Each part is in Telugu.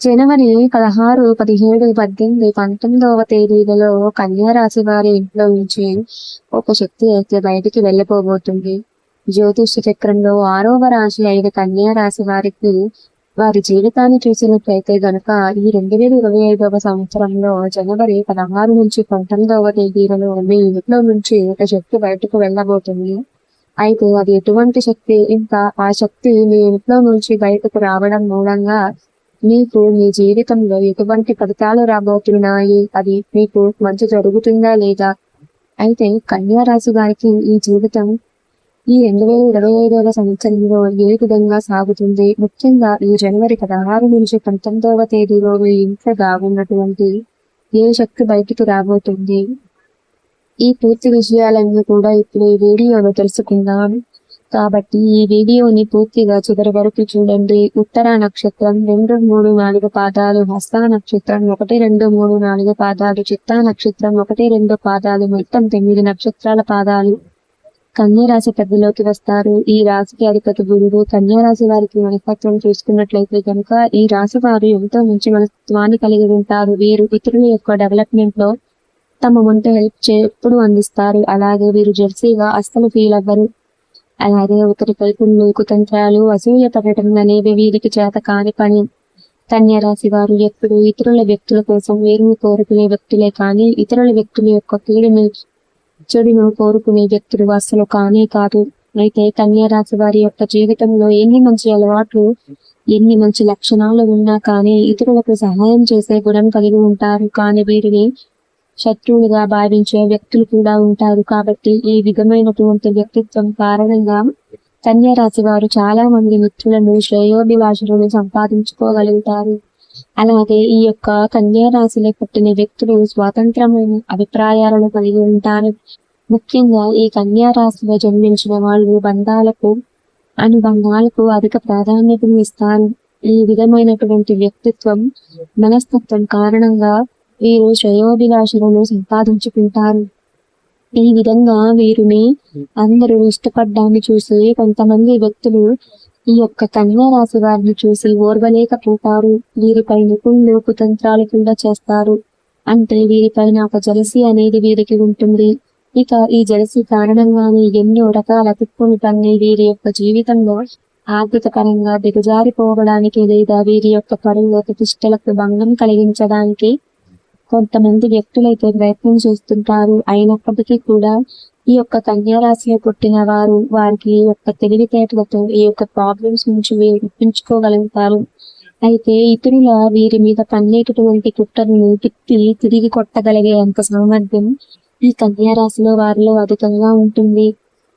జనవరి 16, 17, 18, 19వ తేదీలలో కన్యా రాశి వారి ఇంట్లో నుంచి ఒక శక్తి అయితే బయటికి వెళ్ళిపోబోతుంది. జ్యోతిష్య చక్రంలో 6వ రాశి అయిన కన్యా రాశి వారికి వారి జీవితాన్ని చూసినట్లయితే గనుక ఈ 2025వ సంవత్సరంలో జనవరి 16 నుంచి 19వ తేదీలలో మీ ఇంట్లో నుంచి ఒక శక్తి బయటకు వెళ్ళబోతుంది. అయితే అది ఎటువంటి శక్తి, ఇంకా ఆ శక్తి మీ ఇంట్లో నుంచి బయటకు రావడం మూలంగా మీకు మీ జీవితంలో ఎటువంటి ఫలితాలు రాబోతున్నాయి, అది మీకు మంచి జరుగుతుందా లేదా? అయితే కన్యా రాశి వారికి ఈ జీవితం ఈ 2025వ సంవత్సరంలో ఏ విధంగా సాగుతుంది? ముఖ్యంగా ఈ జనవరి 16 నుంచి 19వ తేదీలో మీ ఇంట్లో దాగున్నటువంటి ఏ శక్తి బయటకు రాబోతుంది? ఈ పూర్తి విషయాలన్నీ కూడా ఇప్పుడు ఈ వీడియోలో తెలుసుకుందాం. కాబట్టి ఈ వీడియోని పూర్తిగా చివరి వరకు చూడండి. ఉత్తర నక్షత్రం 2, 3, 4 పాదాలు, హస్త నక్షత్రం 1, 2, 3, 4 పాదాలు, చిత్తా నక్షత్రం 1, 2 పాదాలు, మొత్తం 9 నక్షత్రాల పాదాలు కన్యా రాశి పరిధిలోకి వస్తారు. ఈ రాశికి అధిపతి గురువు. కన్యా రాశి వారికి మనస్తత్వం చూసుకున్నట్లయితే కనుక ఈ రాశి వారు ఎంతో మంచి మనస్తత్వాన్ని కలిగి ఉంటారు. వీరు ఇతరుల యొక్క డెవలప్మెంట్ లో తమ వంతు హెల్ప్ ఎప్పుడు అందిస్తారు. అలాగే వీరు జెర్సీగా అస్సలు ఫీల్ అవ్వరు. అలాగే ఒకరిపై కుళ్ళు, కుతంత్రాలు, అసూయ పడటం అనేవి వీరికి చేత కాని పని. కన్యా రాశి వారు ఎప్పుడు ఇతరుల వ్యక్తుల కోసం వీరిని కోరుకునే వ్యక్తులే కానీ ఇతరుల వ్యక్తుల యొక్క కీడును, చెడును కోరుకునే వ్యక్తులు అస్సలు కానే కాదు. అయితే కన్యా రాశి వారి యొక్క జీవితంలో ఎన్ని మంచి అలవాట్లు, ఎన్ని మంచి లక్షణాలు ఉన్నా కానీ ఇతరులకు సహాయం చేసే గుణం కలిగి ఉంటారు. కానీ వీరిని శత్రువులుగా భావించే వ్యక్తులు కూడా ఉంటారు. కాబట్టి ఈ విధమైనటువంటి వ్యక్తిత్వం కారణంగా కన్యా రాశి వారు చాలా మంది మిత్రులను, శ్రేయోభిలాషులను సంపాదించుకోగలుగుతారు. అలాగే ఈ యొక్క కన్యా రాశిలో పుట్టిన వ్యక్తులు స్వాతంత్రమైన అభిప్రాయాలను కలిగి ఉంటారు. ముఖ్యంగా ఈ కన్యా రాశిలో జన్మించిన వాళ్ళు అనుబంధాలకు అధిక ప్రాధాన్యతను ఇస్తారు. ఈ విధమైనటువంటి వ్యక్తిత్వం, మనస్తత్వం కారణంగా వీరు శ్రేయోభిలాషులను సంపాదించుకుంటారు. ఈ విధంగా వీరిని అందరూ ఇష్టపడ్డాన్ని చూసి కొంతమంది వ్యక్తులు ఈ యొక్క కన్యా రాశి వారిని చూసి ఓర్వలేకపోతారు. వీరిపై నిపుణులు కుతంత్రాలు కూడా చేస్తారు. అంటే వీరిపైన ఒక జలసి అనేది వీరికి ఉంటుంది. ఇక ఈ జలసి కారణంగానే ఎన్నో రకాల తిప్పులు పన్ని వీరి యొక్క జీవితంలో ఆర్థిక పరంగా దిగజారిపోవడానికి లేదా వీరి యొక్క పరువు ప్రతిష్టలకు భంగం కలిగించడానికి కొంతమంది వ్యక్తులైతే ప్రయత్నం చేస్తుంటారు. అయినప్పటికీ కూడా ఈ యొక్క కన్యా రాశిలో పుట్టిన వారు వారికి ఈ యొక్క తెలివితేటలతో ఈ యొక్క ప్రాబ్లమ్స్ నుంచి వీరు తప్పించుకోగలుగుతారు. అయితే ఇతరుల వీరి మీద పన్నేటటువంటి కుట్రలను తిరిగి కొట్టగలిగే అంత సామర్థ్యం ఈ కన్యా రాశిలో వారిలో అధికంగా ఉంటుంది.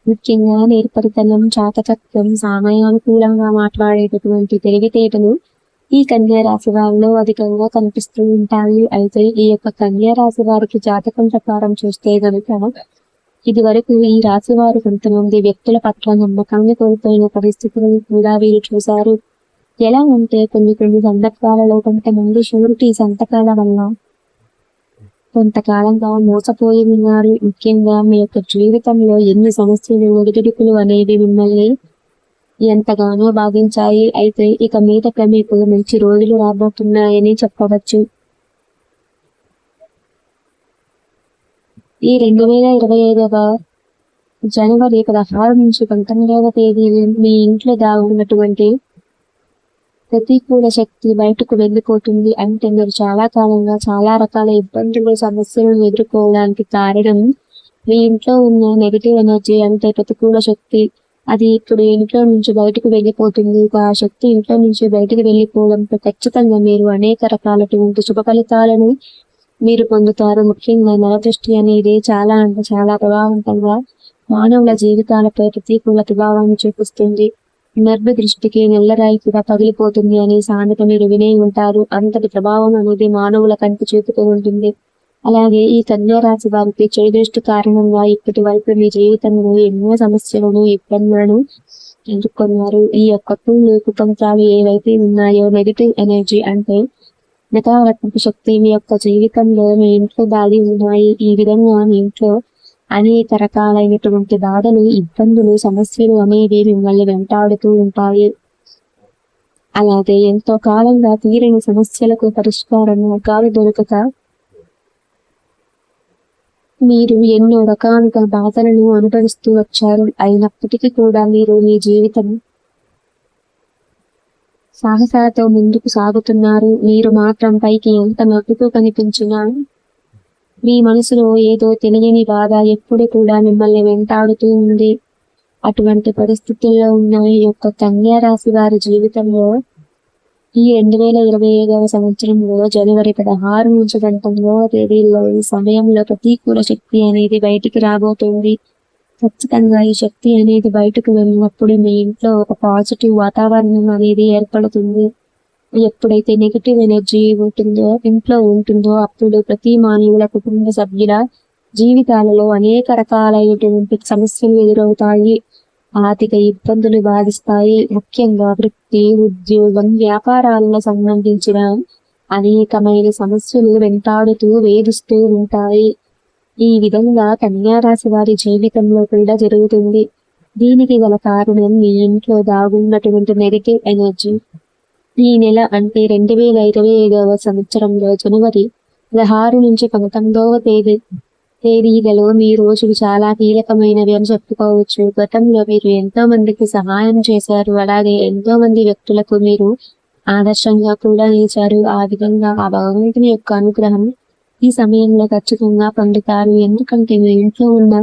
ముఖ్యంగా నేర్పరితనం, చాకచక్యం, సమయానుకూలంగా మాట్లాడేటటువంటి తెలివితేటలు ఈ కన్యా రాశి వారిలో అధికంగా కనిపిస్తూ ఉంటాయి. అయితే ఈ యొక్క కన్యా రాశి వారికి జాతకం ప్రకారం చూస్తే కనుక ఇది వరకు ఈ రాశి వారు కొంతమంది వ్యక్తుల పట్ల నమ్మకాన్ని కోల్పోయిన పరిస్థితులను కూడా వీరు చూశారు. ఎలా అంటే కొన్ని సందర్భాలలో కొంతమంది షూరిటీ సంతకాల వల్ల కొంతకాలంగా మోసపోయి ఉన్నారు. ముఖ్యంగా మీ యొక్క జీవితంలో ఎన్ని సమస్యలు, ఒడిదుడుకులు అనేవి మిమ్మల్ని ఎంతగానో బాధించాయి. అయితే ఇక మీదట మీకు మంచి రోజులు రాబోతున్నాయని చెప్పవచ్చు. ఈ 2025వ జనవరి 16 నుంచి 19వ తేదీ మీ ఇంట్లో దాగున్నటువంటి ప్రతికూల శక్తి బయటకు వెళ్ళిపోతుంది. అంటే మీరు చాలా కాలంగా చాలా రకాల ఇబ్బందులు, సమస్యలను ఎదుర్కోవడానికి కారణం మీ ఇంట్లో ఉన్న నెగిటివ్ ఎనర్జీ, అంటే ప్రతికూల శక్తి. అది ఇప్పుడు ఇంట్లో నుంచి బయటకు వెళ్ళిపోతుంది. ఆ శక్తి ఇంట్లో నుంచి బయటకు వెళ్ళిపోవడంతో ఖచ్చితంగా మీరు అనేక రకాలటువంటి శుభ ఫలితాలను మీరు పొందుతారు. ముఖ్యంగా నరదృష్టి అనేది చాలా అంటే చాలా ప్రభావవంతంగా మానవుల జీవితాలపై ప్రతికూల ప్రభావాన్ని చూపిస్తుంది. నర్భ దృష్టికి నెల్లరాయి కూడా పగిలిపోతుంది అనే సామెత మీరు వినే ఉంటారు. అంతటి ప్రభావం అనేది మానవుల కంటి చూపుతూ ఉంటుంది. అలాగే ఈ కన్యా రాశి వారికి చెడు దృష్టి కారణంగా ఇప్పటి వరకు మీ జీవితంలో ఎన్నో సమస్యలను, ఇబ్బందులను ఎదుర్కొన్నారు. ఈ యొక్క కుళ్ళు, కుతంత్రాలు ఏవైతే ఉన్నాయో, నెగిటివ్ ఎనర్జీ అంటే నకారాత్మక శక్తి మీ యొక్క జీవితంలో మీ ఇంట్లో దాగి ఉన్నాయి. ఈ విధంగా మీ ఇంట్లో అనేక రకాలైనటువంటి బాధలు, ఇబ్బందులు, సమస్యలు అనేవి మిమ్మల్ని వెంటాడుతూ ఉంటాయి. అలాగే ఎంతో కాలంగా తీరని సమస్యలకు పరిష్కారం మార్గాలు దొరకక మీరు ఎన్నో రకాలుగా బాధలను అనుభవిస్తూ వచ్చారు. అయినప్పటికీ కూడా మీరు మీ జీవితం సాహసాలతో ముందుకు సాగుతున్నారు. మీరు మాత్రం పైకి ఎంత నవ్వుతూ కనిపించినా మీ మనసులో ఏదో తెలియని బాధ ఎప్పుడు కూడా మిమ్మల్ని వెంటాడుతూ ఉంది. అటువంటి పరిస్థితుల్లో ఉన్న ఈ యొక్క కన్యా రాశి వారి జీవితంలో ఈ 2025వ సంవత్సరంలో జనవరి 16 నుంచి 19వ తేదీల్లో ఈ సమయంలో ప్రతికూల శక్తి అనేది బయటికి రాబోతుంది. ఖచ్చితంగా ఈ శక్తి అనేది బయటకు వెళ్ళినప్పుడు మీ ఇంట్లో ఒక పాజిటివ్ వాతావరణం అనేది ఏర్పడుతుంది. ఎప్పుడైతే నెగిటివ్ ఎనర్జీ ఇంట్లో ఉంటుందో అప్పుడు ప్రతి మానవుల కుటుంబ సభ్యుల జీవితాలలో అనేక రకాలైనటువంటి సమస్యలు ఎదురవుతాయి. ఆర్థిక ఇబ్బందులు బాధిస్తాయి. ముఖ్యంగా వృత్తి, ఉద్యోగం, వ్యాపారాలకు సంబంధించిన అనేకమైన సమస్యలు వెంటాడుతూ వేధిస్తూ ఉంటాయి. ఈ విధంగా కన్యా రాశి వారి జీవితంలో కూడా జరుగుతుంది. దీనికి గల కారణం మీ ఇంట్లో దాగున్నటువంటి నెగటివ్ ఎనర్జీ. ఈ నెల అంటే 2025వ సంవత్సరంలో జనవరి 16 నుంచి 19వ తేదీలలో మీ రోజులు చాలా కీలకమైనవి అని చెప్పుకోవచ్చు. గతంలో మీరు ఎంతో మందికి సహాయం చేశారు. అలాగే ఎంతో మంది వ్యక్తులకు మీరు ఆదర్శంగా కూడా నిలిచారు. ఆ విధంగా ఆ భగవంతుని యొక్క అనుగ్రహం ఈ సమయంలో ఖచ్చితంగా పొందుతారు. ఎందుకంటే మీ ఇంట్లో ఉన్న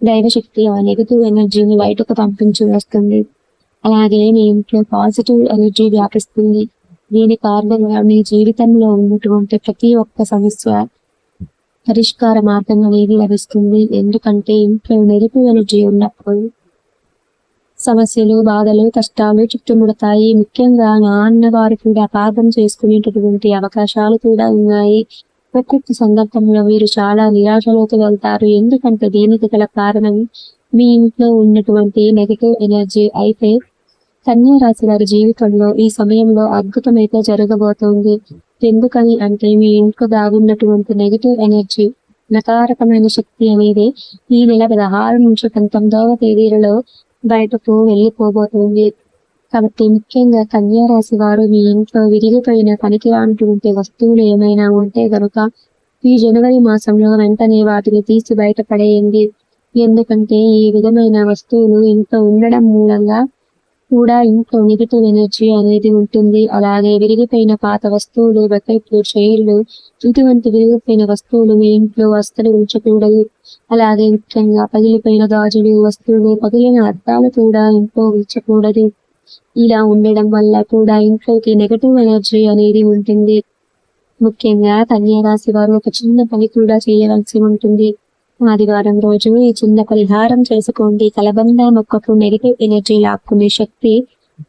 దైవశక్తి ఆ నెగిటివ్ ఎనర్జీని బయటకు పంపించి వస్తుంది. అలాగే మీ ఇంట్లో పాజిటివ్ ఎనర్జీ వ్యాపిస్తుంది. దీని కారణంగా మీ జీవితంలో ఉన్నటువంటి ప్రతి ఒక్క సమస్య పరిష్కార మార్గం అనేది లభిస్తుంది. ఎందుకంటే ఇంట్లో నెగిటివ్ ఎనర్జీ ఉన్నప్పుడు సమస్యలు, బాధలు, కష్టాలు చుట్టుముడతాయి. ముఖ్యంగా నా అన్నవారు కూడా అపార్థం చేసుకునేటటువంటి అవకాశాలు కూడా ఉన్నాయి. ఒక్కొక్క సందర్భంలో మీరు చాలా నిరాశలోకి వెళ్తారు. ఎందుకంటే దీనికి గల కారణం మీ ఇంట్లో ఉన్నటువంటి నెగిటివ్ ఎనర్జీ. అయితే కన్యా రాశి వారి జీవితంలో ఈ సమయంలో అద్భుతమైతే జరగబోతోంది. ఎందుకని అంటే మీ ఇంట్లో దాగున్నటువంటి నెగిటివ్ ఎనర్జీ, నకారకమైన శక్తి అనేది ఈ నెల 16 నుంచి 19వ తేదీలలో బయటకు వెళ్ళిపోబోతుంది. కాబట్టి ముఖ్యంగా కన్యా రాశి వారు మీ ఇంట్లో విరిగిపోయిన పనికిరానటువంటి వస్తువులు ఏమైనా ఉంటే గనుక ఈ జనవరి మాసంలో వెంటనే వాటిని తీసి బయటపడేయండి. ఎందుకంటే ఈ విధమైన వస్తువులు ఇంట్లో ఉండడం మూలంగా కూడా ఇంట్లో నెగిటివ్ ఎనర్జీ అనేది ఉంటుంది. అలాగే విరిగిపోయిన పాత వస్తువులు, బకెట్లు, చైర్లు, ఇటువంటి విరిగిపోయిన వస్తువులు మీ ఇంట్లో అస్సలు ఉంచకూడదు. అలాగే ముఖ్యంగా పగిలిపోయిన గాజులు, వస్తువులు, పగిలిన అద్దాలు కూడా ఇంట్లో ఉంచకూడదు. ఇలా ఉండడం వల్ల కూడా ఇంట్లోకి నెగటివ్ ఎనర్జీ అనేది ఉంటుంది. ముఖ్యంగా కన్యా రాశి వారు ఒక చిన్న పని కూడా చేయవలసి ఉంటుంది. ఆదివారం రోజు ఈ చిన్న పరిహారం చేసుకోండి. కలబంద మొక్కకు నెగిటివ్ ఎనర్జీ లాక్కునే శక్తి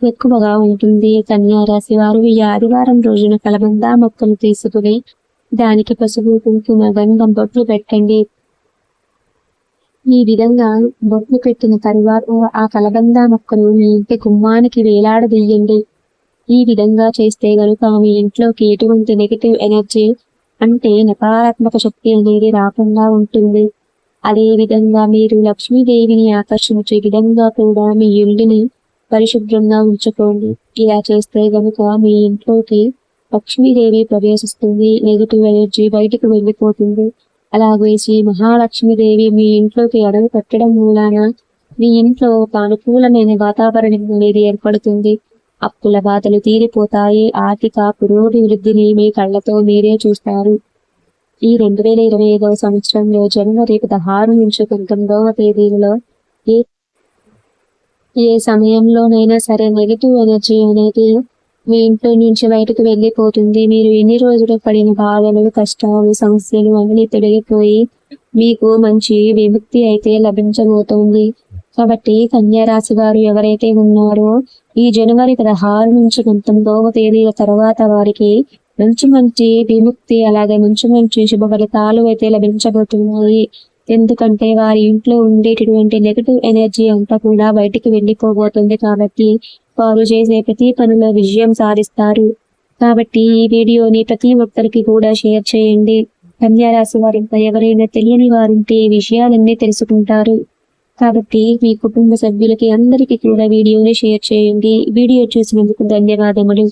ఎక్కువగా ఉంటుంది. కన్యా రాశి వారు ఈ ఆదివారం రోజున కలబంద మొక్కను తీసుకుని దానికి పసుపు, కుంకుమ, గంధం బొట్లు పెట్టండి. ఈ విధంగా బొట్లు పెట్టిన తరువాత ఆ కలబంద మొక్కను మీ ఇంటి గుమ్మానికి వేలాడదీయండి. ఈ విధంగా చేస్తే గనుక మీ ఇంట్లోకి ఎటువంటి నెగిటివ్ ఎనర్జీ అంటే నకారాత్మక శక్తి అనేది రాకుండా ఉంటుంది. అదే విధంగా మీరు లక్ష్మీదేవిని ఆకర్షించే విధంగా కూడా మీ ఇల్లుని పరిశుభ్రంగా ఉంచుకోండి. ఇలా చేస్తే గనుక మీ ఇంట్లోకి లక్ష్మీదేవి ప్రవేశిస్తుంది. నెగిటివ్ ఎనర్జీ బయటకు వెళ్ళిపోతుంది. అలాగే శ్రీ మహాలక్ష్మీదేవి మీ ఇంట్లోకి అడుగు పెట్టడం మూలాన మీ ఇంట్లో ఒక అనుకూలమైన వాతావరణం అనేది ఏర్పడుతుంది. అప్పుల బాధలు తీరిపోతాయి. ఆర్థిక పురోభివృద్ధిని మీ కళ్ళతో మీరే చూస్తారు. ఈ 2025వ సంవత్సరంలో జనవరి 16 నుంచి 19వ తేదీలలో ఏ సమయంలోనైనా సరే నెగిటివ్ ఎనర్జీ అనేది మీ ఇంట్లో నుంచి బయటకు వెళ్ళిపోతుంది. మీరు ఎన్ని రోజులు పడిన బాధలు, కష్టాలు, సమస్యలు అన్ని తొలగిపోయి మీకు మంచి విముక్తి అయితే లభించబోతోంది. కాబట్టి కన్యా రాశి వారు ఎవరైతే ఉన్నారో ఈ జనవరి 16 నుంచి 19వ తేదీల తర్వాత వారికి మంచి విముక్తి, అలాగే మంచి శుభ ఫలితాలు అయితే లభించబోతున్నాయి. ఎందుకంటే వారి ఇంట్లో ఉండేటటువంటి నెగిటివ్ ఎనర్జీ అంతా కూడా బయటికి వెళ్ళిపోబోతుంది. కాబట్టి వారు చేసే ప్రతి పనిలో విజయం సాధిస్తారు. కాబట్టి ఈ వీడియోని ప్రతి ఒక్కరికి కూడా షేర్ చేయండి. కన్యా రాశి వారు ఇంకా ఎవరైనా తెలియని వారుంటే ఈ విషయాలన్నీ తెలుసుకుంటారు. కాబట్టి మీ కుటుంబ సభ్యులకి అందరికీ కూడా వీడియోని షేర్ చేయండి. వీడియో చూసినందుకు ధన్యవాదములు.